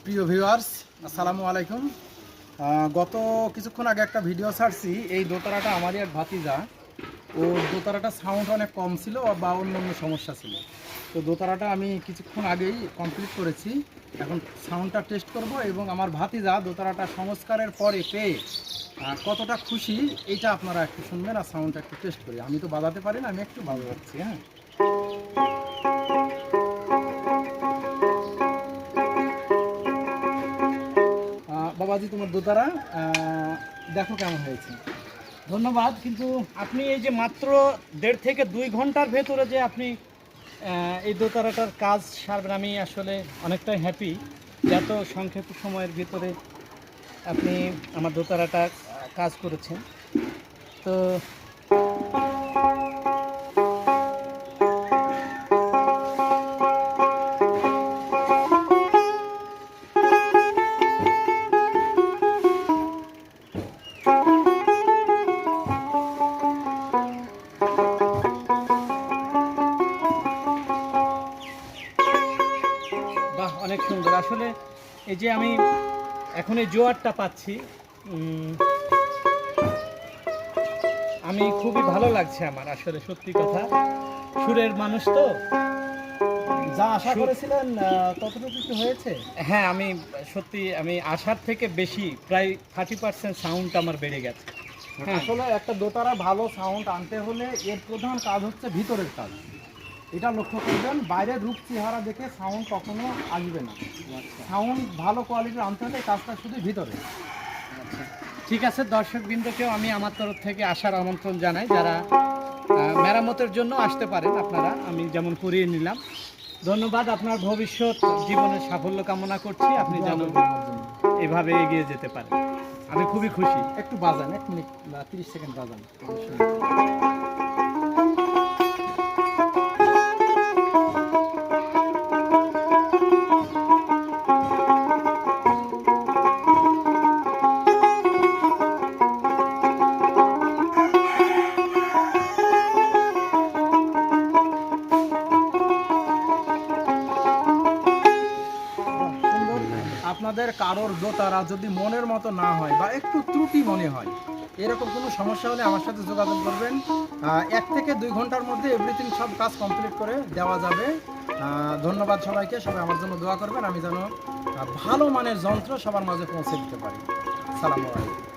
প্রিয় ভিউয়ার্স, আসসালামু আলাইকুম। গত কিছুক্ষণ আগে একটা ভিডিও ছাড়ছি। এই দোতারাটা আমারই এক ভাতিজা, ও দোতারাটা সাউন্ড অনেক কম ছিল বা অন্য সমস্যা ছিল। তো দোতারাটা আমি কিছুক্ষণ আগেই কমপ্লিট করেছি। এখন সাউন্ডটা টেস্ট করব এবং আমার ভাতিজা দোতারাটা সংস্কারের পরে পেয়ে কতটা খুশি এইটা আপনারা একটু শুনবেন আর সাউন্ডটা একটু টেস্ট করি। আমি তো বাজাতে পারি না, আমি একটু বাজাচ্ছি। হ্যাঁ, বাবাজি, তোমার দোতারা দেখো কেমন হয়েছে। ধন্যবাদ। কিন্তু আপনি এই যে মাত্র 1.5 থেকে 2 ঘন্টার ভেতরে যে আপনি এই দোতারাটার কাজ সারবেন, আমি আসলে অনেকটাই হ্যাপি যে এত সংক্ষিপ্ত সময়ের ভিতরে আপনি আমার দোতারাটা কাজ করেছেন। তো বাহ, অনেক সুন্দর। আসলে এই যে আমি এখন এই জোয়ারটা পাচ্ছি, আমি খুবই ভালো লাগছে আমার। আসলে সত্যি কথা, সুরের মানুষ তো, যা আশা করেছিলেন ততটুকু কি হয়েছে? হ্যাঁ, আমি আশার থেকে বেশি, প্রায় 30% সাউন্ড আমার বেড়ে গেছে। হ্যাঁ, আসলে একটা দোতারা ভালো সাউন্ড আনতে হলে এর প্রধান কাজ হচ্ছে ভিতরের কাজ। এটা লক্ষ্য করবেন, বাইরের রূপ চেহারা দেখে সাউন্ড কখনো আসবে না। সাউন্ড ভালো কোয়ালিটির আনতে হলে কাজটা শুধু ভিতরে। ঠিক আছে, দর্শকবৃন্দকেও আমি আমার তরফ থেকে আসার আমন্ত্রণ জানাই, যারা মেরামতের জন্য আসতে পারেন আপনারা, আমি যেমন করিয়ে নিলাম। ধন্যবাদ। আপনার ভবিষ্যৎ জীবনের সাফল্য কামনা করছি। আপনি যেন এভাবে এগিয়ে যেতে পারেন। আমি খুবই খুশি। একটু বাজান, 1 মিনিট বা 30 সেকেন্ড বাজান। আপনাদের কারোর দোতারা যদি মনের মতো না হয় বা একটু ত্রুটি মনে হয়, এরকম কোনো সমস্যা হলে আমার সাথে যোগাযোগ করবেন। 1 থেকে 2 ঘন্টার মধ্যে এভরিথিং সব কাজ কমপ্লিট করে দেওয়া যাবে। ধন্যবাদ সবাইকে। সবাই আমার জন্য দোয়া করবেন, আমি যেন ভালো মানের যন্ত্র সবার মাঝে পৌঁছে দিতে পারি। আসসালামু আলাইকুম।